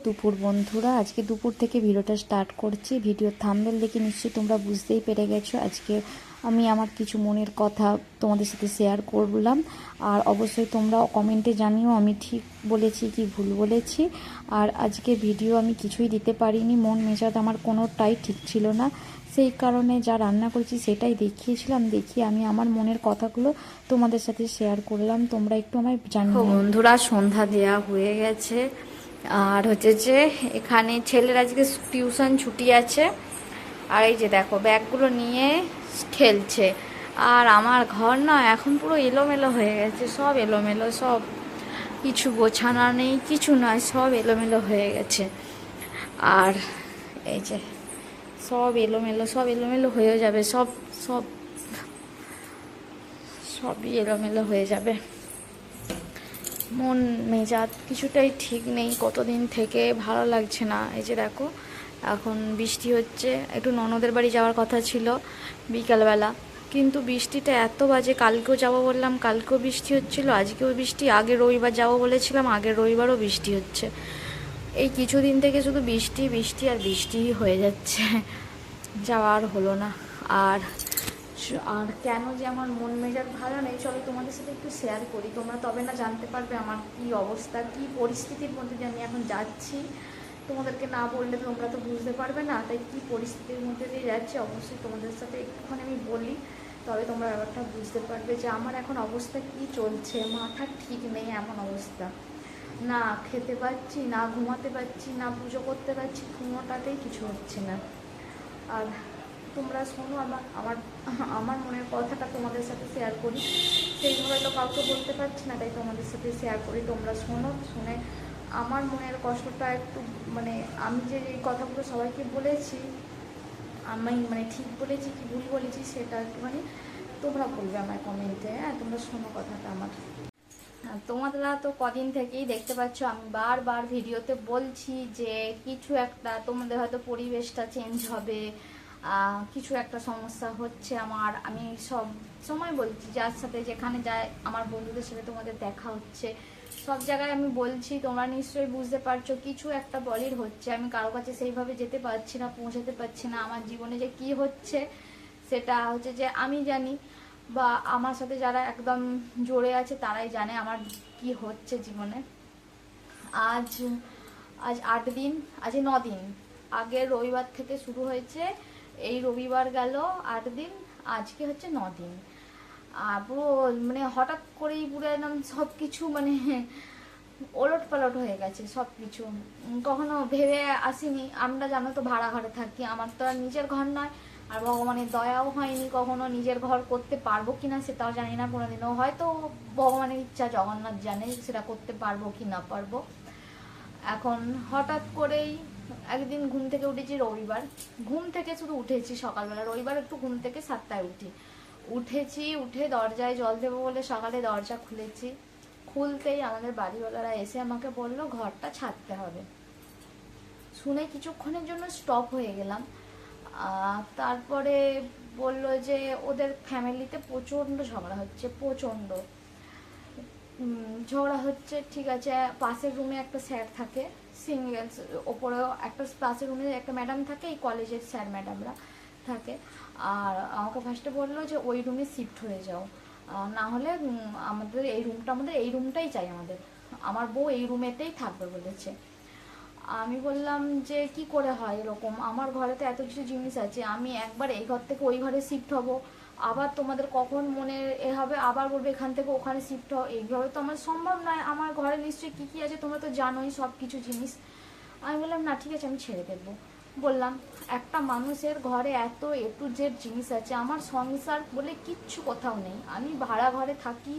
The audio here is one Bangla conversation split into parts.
দুপুর বন্ধুরা, আজকে দুপুর থেকে ভিডিওটা স্টার্ট করছি। ভিডিওর থাম্বনেল দেখে নিশ্চয়ই তোমরা বুঝতেই পেরে গেছো আজকে আমি আমার কিছু মনের কথা তোমাদের সাথে শেয়ার করলাম। আর অবশ্যই তোমরা কমেন্টে জানিও আমি ঠিক বলেছি কি ভুল বলেছি। আর আজকে ভিডিও আমি কিছুই দিতে পারিনি, মন মেজাজ আমার কোনোটাই ঠিক ছিল না। সেই কারণে যা রান্না করেছি সেটাই দেখিয়েছিলাম, দেখিয়ে আমি আমার মনের কথাগুলো তোমাদের সাথে শেয়ার করলাম। তোমরা একটু আমায় জানিও। বন্ধুরা, সন্ধ্যা দেওয়া হয়ে গেছে। আর হচ্ছে যে এখানে ছেলের আজকে টিউশন ছুটি আছে। আর এই যে দেখো ব্যাগগুলো নিয়ে খেলছে। আর আমার ঘর না এখন পুরো এলোমেলো হয়ে গেছে, সব এলোমেলো, সব কিছু গোছানো নেই, কিছু নয়, সব এলোমেলো হয়ে গেছে। আর এই যে সব এলোমেলো, সব এলোমেলো হয়ে যাবে, সব সব সবই এলোমেলো হয়ে যাবে। মন মেজাজ কিছুটাই ঠিক নেই, কতদিন থেকে ভালো লাগছে না। এই যে দেখো এখন বৃষ্টি হচ্ছে, একটু ননদের বাড়ি যাওয়ার কথা ছিল বিকালবেলা, কিন্তু বৃষ্টিটা এত বাজে। কালকেও যাবো বললাম, কালকেও বৃষ্টি হচ্ছিল, আজকেও বৃষ্টি, আগের রবিবার যাবো বলেছিলাম, আগের রবিবারও বৃষ্টি হচ্ছে। এই কিছুদিন থেকে শুধু বৃষ্টি বৃষ্টি আর বৃষ্টিই হয়ে যাচ্ছে, যাওয়ার হলো না। আর আর কেন যে আমার মন মেজাজ ভালো নেই, চলো তোমাদের সাথে একটু শেয়ার করি, তোমরা তবে না জানতে পারবে আমার কি অবস্থা, কি পরিস্থিতির মধ্যে দিয়ে আমি এখন যাচ্ছি। তোমাদেরকে না বললে তোমরা তো বুঝতে পারবে না, তাই কি পরিস্থিতির মধ্যে দিয়ে যাচ্ছি অবশ্যই তোমাদের সাথে একটুখানি আমি বলি, তবে তোমরা ব্যাপারটা বুঝতে পারবে যে আমার এখন অবস্থা কি চলছে। মাথা ঠিক নেই, এমন অবস্থা, না খেতে পাচ্ছি, না ঘুমাতে পারছি, না পুজো করতে পারছি, কোনোটাতেই কিছু হচ্ছে না। আর তোমরা শোনো আমার আমার আমার মনের কথাটা তোমাদের সাথে শেয়ার করি, সেইভাবে তো কাউকে বলতে পারছি না, তাই তোমাদের সাথে শেয়ার করি। তোমরা শোনো, শুনে আমার মনের কষ্টটা একটু, মানে আমি যে এই কথাগুলো সবাইকে বলেছি, আমি মানে ঠিক বলেছি কি ভুল বলেছি সেটা একটুখানি তোমরা বলবে আমার কমেন্টে। হ্যাঁ, তোমরা শোনো কথাটা আমার। তোমরা তো কদিন থেকেই দেখতে পাচ্ছ আমি বারবার ভিডিওতে বলছি যে কিছু একটা, তোমাদের হয়তো পরিবেশটা চেঞ্জ হবে, কিছু একটা সমস্যা হচ্ছে আমার। আমি সব সময় বলছি, যার সাথে যেখানে যায় আমার বন্ধুদের সাথে তোমাদের দেখা হচ্ছে, সব জায়গায় আমি বলছি, তোমরা নিশ্চয়ই বুঝতে পারছো কিছু একটা বলির হচ্ছে। আমি কারো কাছে সেইভাবে যেতে পারছি না, পৌঁছাতে পারছি না। আমার জীবনে যে কি হচ্ছে সেটা হচ্ছে যে আমি জানি, বা আমার সাথে যারা একদম জড়ে আছে তারাই জানে আমার কি হচ্ছে জীবনে। আজ আজ 8 দিন, আজ 9 দিন, আগের রবিবার থেকে শুরু হয়েছে, এই রবিবার গেল 8 দিন, আজকে হচ্ছে 9 দিন। আর পুরো মানে হঠাৎ করেই পুরো একদম সব কিছু মানে ওলট পালট হয়ে গেছে সব কিছু। কখনো ভেবে আসিনি, আমরা জানো তো ভাড়া ঘরে থাকি, আমার তো আর নিজের ঘর নয়। আর ভগবানের দয়াও হয়নি কখনো নিজের ঘর করতে পারবো কিনা সেটাও জানি না কোনোদিনও, হয়তো ভগবানের ইচ্ছা, জগন্নাথ জানে সেটা করতে পারবো কি না পারবো। এখন হঠাৎ করেই একদিন ঘুম থেকে উঠেছি রবিবার, ঘুম থেকে শুধু উঠেছি সকালবেলা, রবিবার একটু ঘুম থেকে 7টায় উঠেছি, উঠে দরজায় জল দেবো বলে সকালে দরজা খুলেছি। খুলতেই আমাদের বাড়িওয়ালারা এসে আমাকে বললো ঘরটা ছাড়তে হবে। শুনে কিছুক্ষণের জন্য স্টপ হয়ে গেলাম। তারপরে বলল যে ওদের ফ্যামিলিতে প্রচণ্ড ঝগড়া হচ্ছে, প্রচণ্ড ঝগড়া হচ্ছে। ঠিক আছে, পাশের রুমে একটা স্যার থাকে, সিঙ্গেল, ওপরেও একটা পাশের রুমে একটা ম্যাডাম থাকে, এই কলেজের স্যার ম্যাডামরা থাকে। আর আমাকে ফার্স্টে বললো যে ওই রুমে শিফট হয়ে যাও, না হলে আমাদের এই রুমটাই চাই আমাদের, আমার বউ এই রুমেতেই থাকবে বলেছে। আমি বললাম যে কি করে হয় এরকম, আমার ঘরে তো এত কিছু জিনিস আছে, আমি একবার এই ঘর থেকে ওই ঘরে শিফট হব, আবার তোমাদের কখন মনে এ হবে আবার বলবে এখান থেকে ওখানে শিফট হও, এইভাবে তো আমার সম্ভব নয়। আমার ঘরে নিশ্চয়ই কী কী আছে তোমরা তো জানোই সব কিছু জিনিস। আমি বললাম না ঠিক আছে আমি ছেড়ে দেবো। বললাম একটা মানুষের ঘরে এত এ টু জেড জিনিস আছে, আমার সংসার বলে কিচ্ছু কোথাও নেই। আমি ভাড়া ঘরে থাকি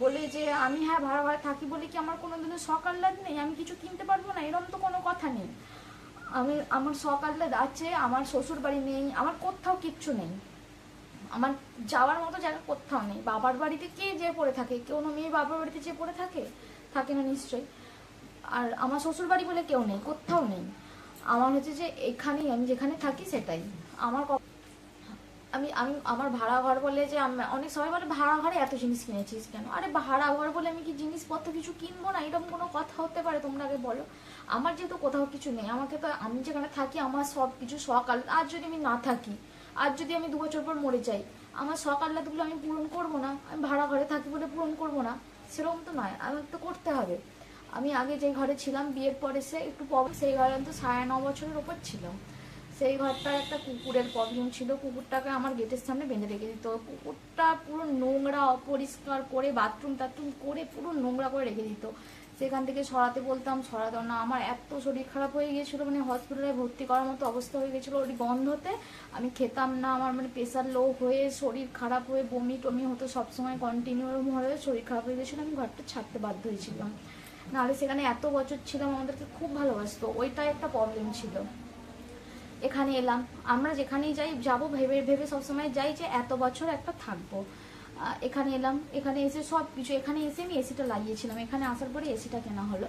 বলে যে আমি, হ্যাঁ ভাড়া ঘরে থাকি বলে কি আমার কোনো দিনও শখ আহ্লাদ নেই, আমি কিছু কিনতে পারবো না এরকম তো কোনো কথা নেই। আমার শখ আহ্লাদ আছে, আমার শ্বশুর বাড়ি নেই, আমার কোথাও কিচ্ছু নেই, আমার যাওয়ার মতো জায়গা কোথাও নেই। বাবার বাড়িতে কে যে পড়ে থাকে, কোনো মেয়ে বাবার বাড়িতে যে পড়ে থাকে, থাকে না নিশ্চয়ই। আর আমার শ্বশুর বাড়ি বলে কেউ নেই, কোথাও নেই। আমার হচ্ছে যে এখানেই, আমি যেখানে থাকি সেটাই আমার। আমি আমি আমার ভাড়া ঘর বলে যে অনেক সময় বলে ভাড়া ঘরে এত জিনিস কিনেছিস কেন? আরে ভাড়া ঘর বলে আমি কি জিনিসপত্র কিছু কিনবো না? এরকম কোনো কথা হতে পারে? তোমরা আগে বলো। আমার যেহেতু কোথাও কিছু নেই, আমাকে তো, আমি যেখানে থাকি আমার সব কিছু শখ আর যদি আমি না থাকি, আর যদি আমি 2 বছর পর মরে যাই, আমার শখ আহ্লাদগুলো আমি পূরণ করবো না? আমি ভাড়া ঘরে থাকি বলে পূরণ করবো না? সেরকম তো নয়, আমার তো করতে হবে। আমি আগে যে ঘরে ছিলাম বিয়ের পরে সে একটু প্রবলেম, সেই ঘরে তো 9.5 বছরের ওপর ছিলাম। সেই ঘরটার একটা কুকুরের প্রবলেম ছিল, কুকুরটাকে আমার গেটের সামনে বেঁধে রেখে দিত। কুকুরটা পুরো নোংরা অপরিষ্কার করে বাথরুম টাথরুম করে পুরো নোংরা করে রেখে দিত। সেখান থেকে সরাতে বলতাম, সরাতো না। আমার এত শরীর খারাপ হয়ে গিয়েছিলো, মানে হসপিটালে ভর্তি করার মতো অবস্থা হয়ে গেছিলো ওই গন্ধতে। আমি খেতাম না, আমার মানে প্রেশার লো হয়ে শরীর খারাপ হয়ে বমি টমি হতো সবসময় কন্টিনিউ হয়ে, শরীর খারাপ হয়ে গেছিলো। আমি ঘরটা ছাড়তে বাধ্য হয়েছিলাম, নাহলে সেখানে এত বছর ছিলাম, আমাদেরকে খুব ভালোবাসতো। ওইটাই একটা প্রবলেম ছিল। এখানে এলাম, আমরা যেখানেই যাই যাবো ভেবে ভেবে সবসময় যাই যে এত বছর একটা থাকবো। এখানে এলাম, এখানে এসে সব কিছু, এখানে এসে আমি এসিটা লাগিয়েছিলাম, এখানে আসার পরে এসিটা কেনা হলো।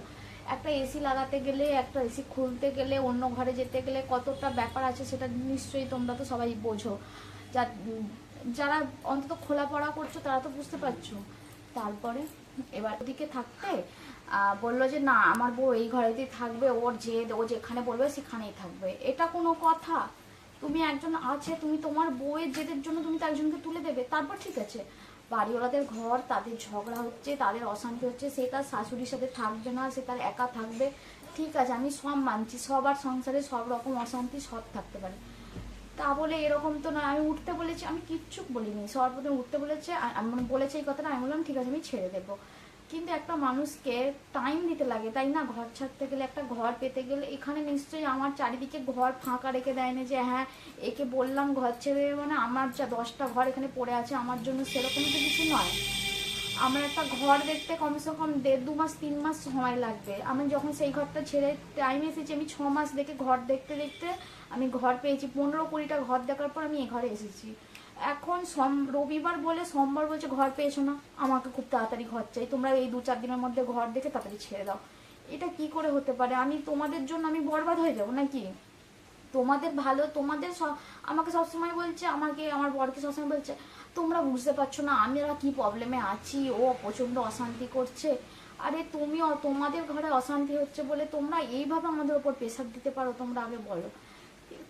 একটা এসি লাগাতে গেলে, একটা এসি খুলতে গেলে, অন্য ঘরে যেতে গেলে কতটা ব্যাপার আছে সেটা নিশ্চয়ই তোমরা তো সবাই বোঝো। যারা অন্তত খোলা পড়া করছো তারা তো বুঝতে পারছো। তারপরে এবার ওদিকে থাকতে বললো যে না আমার বউ এই ঘরেতেই থাকবে, ও যেখানে বলবে সেখানেই থাকবে। এটা কোনো কথা? তুমি একজন আছে, তুমি তোমার বউয়ের জেদের জন্য তুমি তো একজনকে তুলে দেবে, তারপর ঠিক আছে বাড়িওয়ালাদের ঘর, তাদের ঝগড়া হচ্ছে, তাদের অশান্তি হচ্ছে, সে তার শাশুড়ির সাথে থাকবে না, সে তার একা থাকবে, ঠিক আছে আমি সব মানছি, সবার সংসারে সব রকম অশান্তি সব থাকতে পারে। তা বলে এরকম তো না, আমি উঠতে বলেছি, আমি কিচ্ছু বলিনি, সবার প্রথমে উঠতে বলেছে, মানে বলেছে এই কথাটা, আমি বললাম ঠিক আছে আমি ছেড়ে দেবো। কিন্তু একটা মানুষকে টাইম দিতে লাগে তাই না? ঘর ছাড়তে গেলে, একটা ঘর পেতে গেলে, এখানে নিশ্চয়ই আমার চারিদিকে ঘর ফাঁকা রেখে দেয়নি যে হ্যাঁ একে বললাম ঘর ছেড়ে দেবে, মানে আমার যা 10টা ঘর এখানে পড়ে আছে আমার জন্য, সেরকম তো কিছু নয়। আমার একটা ঘর দেখতে কমসে কম 1.5 2 মাস 3 মাস সময় লাগবে। আমি যখন সেই ঘরটা ছেড়ে টাইম এসেছি, আমি 6 মাস দেখে ঘর দেখতে দেখতে আমি ঘর পেয়েছি, 15-20টা ঘর দেখার পর আমি এ ঘরে এসেছি। এখন রবিবার বলে সোমবার বলছে ঘর পেয়েছো না, আমাকে খুব তাড়াতাড়ি ঘর চাই, তোমরা এই 2-4 দিনের মধ্যে ঘর দেখে তাড়াতাড়ি ছেড়ে দাও। এটা কি করে হতে পারে? আমি তোমাদের জন্য আমি বরবাদ হয়ে যাবো নাকি? তোমাদের ভালো, আমাকে সবসময় বলছে, আমাকে আমার বরকে সবসময় বলছে তোমরা বুঝতে পারছো না আমরা কি প্রবলেমে আছি, ও প্রচণ্ড অশান্তি করছে। আরে তুমিও, তোমাদের ঘরে অশান্তি হচ্ছে বলে তোমরা এইভাবে আমাদের ওপর প্রেশার দিতে পারো? তোমরা আগে বলো।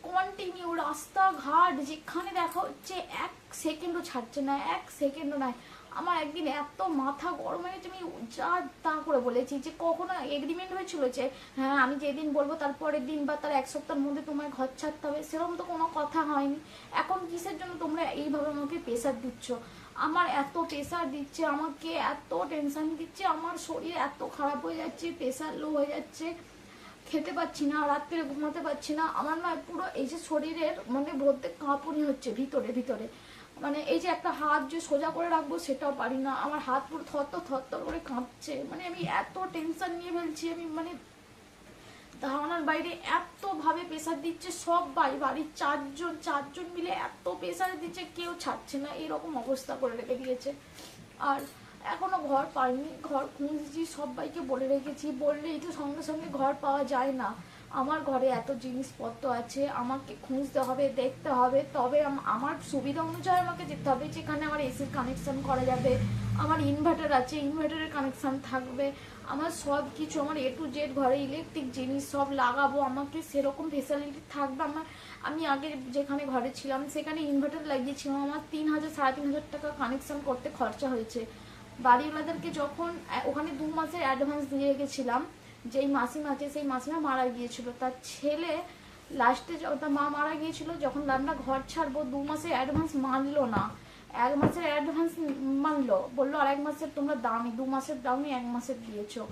কন্টিনিউ রাস্তাঘাট যেখানে দেখা হচ্ছে, 1 সেকেন্ডও ছাড়ছে না, 1 সেকেন্ডও নয়। আমার একদিন এত মাথা গরম হয়ে গেছে, আমি যা তা করে বলেছি যে কখনো এগ্রিমেন্ট হয়েছিল যে হ্যাঁ আমি যেদিন বলবো তার পরের দিন বা তার 1 সপ্তাহের মধ্যে তোমার ঘর ছাড়তে হবে, সেরকম তো কোনো কথা হয়নি। এখন কিসের জন্য তোমরা এইভাবে আমাকে প্রেশার দিচ্ছ? আমার এত প্রেশার দিচ্ছে, আমাকে এত টেনশন দিচ্ছে, আমার শরীর এত খারাপ হয়ে যাচ্ছে, প্রেশার লো হয়ে যাচ্ছে, খেতে পাচ্ছি না, রাত্রে ঘুমাতে পারছি না। আমার না পুরো এই যে শরীরের মানে ভর্তি কাঁপুনি হচ্ছে ভিতরে ভিতরে, মানে এই যে একটা হাত যে সোজা করে রাখবো সেটাও পারি না, আমার হাত পুরো থরথর করে কাঁপছে। মানে আমি এত টেনশন নিয়ে ফেলছি, আমি মানে ধারণার বাইরে এত ভাবে প্রেশার দিচ্ছে সব বাড়ির চারজন মিলে এত প্রেশার দিচ্ছে, কেউ ছাড়ছে না, এরকম অবস্থা করে রেখে দিয়েছে। আর এখনো ঘর পাইনি, ঘর খুঁজছি, সবাইকে বলে রেখেছি, বললেই তো সঙ্গে সঙ্গে ঘর পাওয়া যায় না। আমার ঘরে এত জিনিসপত্র আছে, আমাকে খুঁজতে হবে, দেখতে হবে, তবে আমার সুবিধা অনুযায়ী আমাকে যেতে হবে, যেখানে আমার এসির কানেকশন করা যাবে, আমার ইনভার্টার আছে, ইনভার্টারের কানেকশান থাকবে, আমার সব কিছু, আমার A to Z ঘরে ইলেকট্রিক জিনিস সব লাগাবো, আমাকে সেরকম ফেসিলিটি থাকবে। আমি আগে যেখানে ঘরে ছিলাম সেখানে ইনভার্টার লাগিয়েছিলাম, আমার 3,000 সাড়ে 3,000 টাকা কানেকশান করতে খরচা হয়েছে। বাড়িওয়ালাদেরকে যখন ওখানে 2 মাসের অ্যাডভান্স দিয়ে রেখেছিলাম, যেই মাসিমা আছে সেই মাসিমা মারা গিয়েছিল, তার ছেলে লাস্টে তার মা মারা গিয়েছিল, যখন আমরা ঘর ছাড়বো 2 মাসের অ্যাডভান্স মানলো না, 1 মাসের অ্যাডভান্স মানলো, বললো আর 1 মাসের তোমরা দামি, 2 মাসের দামি 1 মাসের দিয়েছো।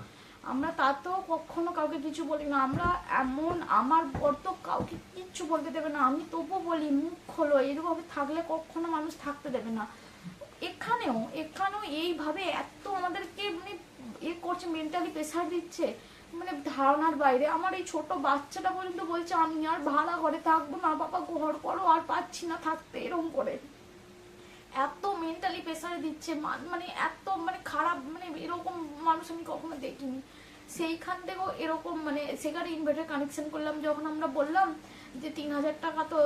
আমরা তাতেও কখনো কাউকে কিছু বলি না, আমরা এমন, আমার বর তো কাউকে কিচ্ছু বলতে দেবে না, আমি তবুও বলি মুখ খোলো, এরকম থাকলে কখনো মানুষ থাকতে দেবে না। এখানেও এইভাবে এত আমাদেরকে মানে করছে, মেন্টালি প্রেশার দিচ্ছে, মানে ধারণার বাইরে। আমার এই ছোট বাচ্চাটা পর্যন্ত বলছে আমি আর ভাড়া ঘরে থাকবো না, বাবা ঘর করো, আর পাচ্ছি না থাকতে, এরকম করে এত মেন্টালি প্রেশারে দিচ্ছে, মানে এত মানে খারাপ, মানে এরকম মানুষ আমি কখনো দেখিনি। সেইখান থেকেও এরকম মানে সেখানে ইনভার্টার কানেকশন করলাম, যখন আমরা বললাম যে 3,000 টাকা তো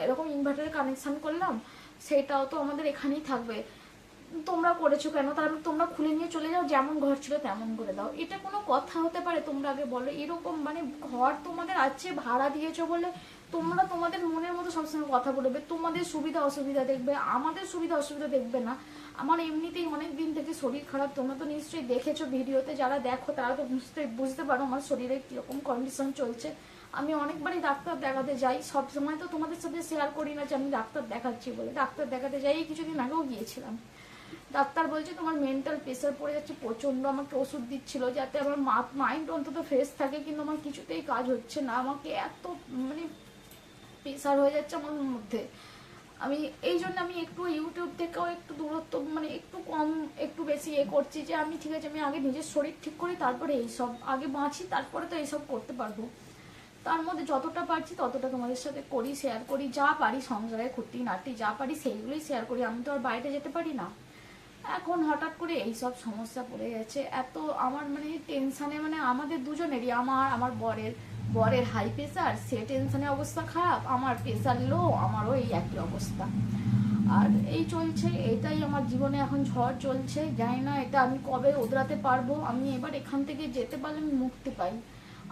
এরকম ইনভার্টারের কানেকশন করলাম, সেটাও তো আমাদের এখানেই থাকবে, তোমরা করেছো কেন, তার তোমরা খুলে নিয়ে চলে যাও, যেমন ঘর ছিল তেমন করে দাও। এটা কোনো কথা হতে পারে? তোমরা আগে বলো। এরকম মানে ঘর তোমাদের আছে, ভাড়া দিয়েছো বলে তোমরা তোমাদের মনের মতো সবসময় কথা বলবে, তোমাদের সুবিধা অসুবিধা দেখবে, আমাদের সুবিধা অসুবিধা দেখবে না। আমার এমনিতেই অনেক দিন থেকে শরীর খারাপ, তোমরা তো নিশ্চয়ই দেখেছো ভিডিওতে, যারা দেখো তারা তো বুঝতে পারো আমার শরীরের কীরকম কন্ডিশন চলছে। আমি অনেকবারই ডাক্তার দেখাতে যাই, সব সময় তো তোমাদের সাথে শেয়ার করি না যে আমি ডাক্তার দেখাচ্ছি বলে। ডাক্তার দেখাতে যাই, কিছুদিন আগেও গিয়েছিলাম। ডাক্তার বলছে তোমার মেন্টাল প্রেশার পড়ে যাচ্ছে প্রচণ্ড, আমাকে ওষুধ দিচ্ছিল যাতে আমার মাইন্ড অন্তত ফ্রেশ থাকে, কিন্তু আমার কিছুতেই কাজ হচ্ছে না, আমাকে এত মানে প্রেশার হয়ে যাচ্ছে আমার মধ্যে। আমি এই জন্য আমি একটু ইউটিউব থেকেও একটু দূরত্ব মানে একটু কম একটু বেশি করছি, যে আমি ঠিক আছে আমি আগে নিজের শরীর ঠিক করি, তারপরে এইসব আগে বাঁচি, তারপরে তো এইসব করতে পারবো। তার মধ্যে যতটা পারছি ততটা তোমাদের সাথে করি, শেয়ার করি, যা পারি সংসারে খুঁটি নাটি যা পারি সেইগুলোই শেয়ার করি, আমি তো আর বাইরে যেতে পারি না। এখন হঠাৎ করে এইসব সমস্যা পড়ে গেছে, এত আমার মানে টেনশানে, মানে আমাদের দুজনেরই, আমার বরের হাই প্রেশার, সে টেনশানে অবস্থা খারাপ, আমার প্রেশার লো, আমারও এই একই অবস্থা। আর এই চলছে, এটাই আমার জীবনে এখন ঝড় চলছে, জানি না এটা আমি কবে ওদরাতে পারবো। আমি এবার এখান থেকে যেতে পারলে আমি মুক্তি পাই।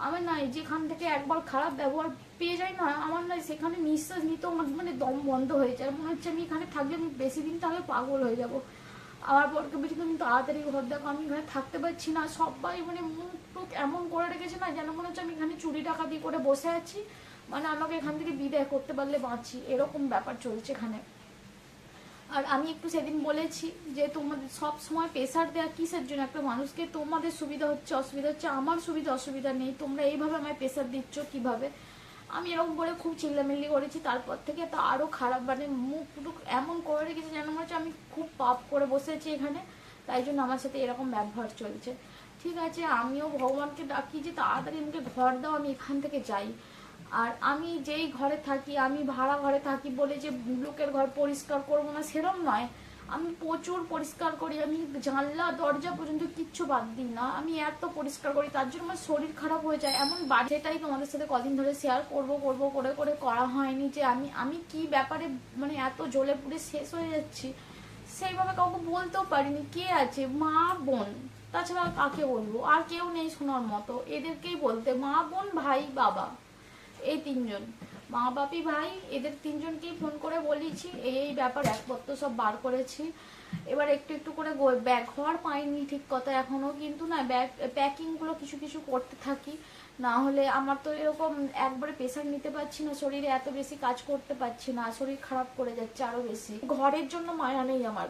আমার নাই যেখান থেকে একবার খারাপ ব্যবহার পেয়ে যাই না, আমার নাই সেখানে নিঃশ্বাস নিতেও মানে দম বন্ধ হয়ে যায়, মনে হচ্ছে আমি এখানে থাকলে আমি বেশি দিন তাহলে পাগল হয়ে যাব। আমার বরকে বেশি তুমি তাড়াতাড়ি ঘর দেখো, আমি এখানে থাকতে পারছি না, সবাই মানে মুখ টুক এমন করে রেখেছে না, যেন মনে হচ্ছে আমি এখানে চুরি ডাকাতি করে বসে আছি, মানে আমাকে এখান থেকে বিদায় করতে পারলে বাঁচি, এরকম ব্যাপার চলছে এখানে। আর আমি একটু সেদিন বলেছি যে তোমাদের সব সময় প্রেশার দেওয়া কিসের জন্য একটা মানুষকে, তোমাদের সুবিধা হচ্ছে অসুবিধা হচ্ছে, আমার সুবিধা অসুবিধা নেই, তোমরা এইভাবে আমায় প্রেশার দিচ্ছ কিভাবে। আমি এরকম করে খুব চিল্লামিল্লি করেছি, তারপর থেকে তা আরও খারাপ, মানে মুখ টুক এমন করে রেখেছে যেন মনে হচ্ছে আমি খুব পাপ করে বসেছি এখানে, তাই জন্য আমার সাথে এরকম ব্যবহার চলছে। ঠিক আছে, আমিও ভগবানকে ডাকি যে তাড়াতাড়ি আমাকে ঘর দাও, আমি এখান থেকে যাই। আর আমি যেই ঘরে থাকি, আমি ভাড়া ঘরে থাকি বলে যে লোকের ঘর পরিষ্কার করবো না সেরম নয়, আমি প্রচুর পরিষ্কার করি, আমি জানলা দরজা পর্যন্ত কিচ্ছু বাদ দিই না, আমি এত পরিষ্কার করি, তার জন্য আমার শরীর খারাপ হয়ে যায় এমন বাড়ি। সেটাই তোমাদের সাথে কদিন ধরে শেয়ার করব করে করে করা হয়নি, যে আমি কি ব্যাপারে মানে এত জ্বলে পুড়ে শেষ হয়ে যাচ্ছি, সেইভাবে কাউকে বলতেও পারিনি। কে আছে? মা বোন, তাছাড়া কাকে বলবো, আর কেউ নেই শোনার মতো, এদেরকেই বলতে, মা বোন ভাই বাবা, এই তিনজন, মা বাপি ভাই, এদের তিনজনকেই ফোন করে বলেছি এই ব্যাপার, একপত্র সব বার করেছি। এবার একটু একটু করে ব্যাগ ঘর পাইনি ঠিক কথা এখনো, কিন্তু না ব্যাগ প্যাকিংগুলো কিছু কিছু করতে থাকি, না হলে আমার তো এরকম একবারে প্রেশার নিতে পারছি না, শরীরে এত বেশি কাজ করতে পারছি না, শরীর খারাপ করে যাচ্ছে আরো বেশি। ঘরের জন্য মায়া নেই আমার,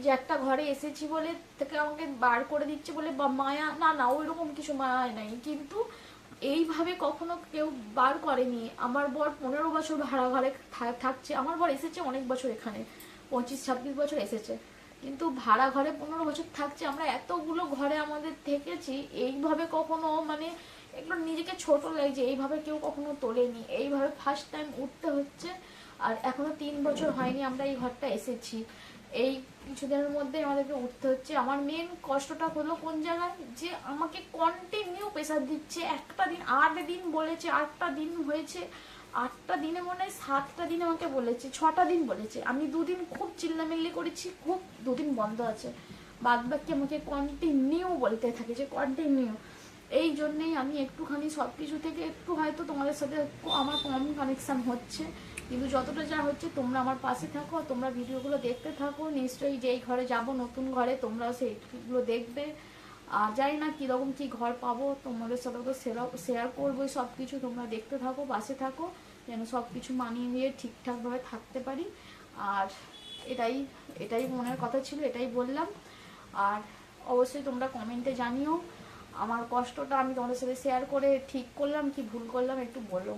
যে একটা ঘরে এসেছি বলে থেকে আমাকে বার করে দিচ্ছে বলে বা মায়া, না না ওই রকম কিছু মায়া নেই, কিন্তু এইভাবে কখনো কেউ বার করেনি। আমার বর 15 বছর ভাড়া ঘরে থাকছে, আমার বর এসেছে অনেক বছর এখানে, 25-26 বছর এসেছে, কিন্তু ভাড়া ঘরে 15 বছর থাকছে, আমরা এতগুলো ঘরে আমাদের থেকেছি, এইভাবে কখনো মানে একটু নিজেকে ছোট লাগছে, এইভাবে কেউ কখনো তোলেনি, এইভাবে ফার্স্ট টাইম উঠতে হচ্ছে। আর এখনো 3 বছর হয়নি আমরা এই ঘরটা এসেছি, এই কিছুদিনের মধ্যে আমাদেরকে উঠতে হচ্ছে। আমার মেন কষ্টটা হলো কোন জায়গায়, যে আমাকে কন্টিনিউ প্রেশার দিচ্ছে, একটা দিন 8 দিন বলেছে, 8টা দিন হয়েছে, 8টা দিনে মনে হয় 7টা দিন আমাকে বলেছে, 6টা দিন বলেছে, আমি 2 দিন খুব চিল্লামিল্লি করেছি, খুব 2 দিন বন্ধ আছে, বাদ বাকি আমাকে কন্টিনিউ বলতে থাকে যে কন্টিনিউ। এই জন্যেই আমি একটুখানি সব কিছু থেকে একটু হয়তো তোমাদের সাথে আমার কম কানেকশান হচ্ছে, কিন্তু যতটা যা হচ্ছে তোমরা আমার পাশে থাকো, তোমরা ভিডিওগুলো দেখতে থাকো, নিশ্চয়ই যেই ঘরে যাব নতুন ঘরে তোমরা সেইগুলো দেখবে। আর জানি না কীরকম কী ঘর পাবো, তোমাদের সাথে তো শেয়ার করবো সব কিছু, তোমরা দেখতে থাকো, পাশে থাকো, যেন সব কিছু মানিয়ে নিয়ে ঠিকঠাকভাবে থাকতে পারি। আর এটাই এটাই মনের কথা ছিল, এটাই বললাম। আর অবশ্যই তোমরা কমেন্টে জানিও আমার কষ্টটা, আমি তোমাদের সাথে শেয়ার করে ঠিক করলাম কি ভুল করলাম একটু বলো।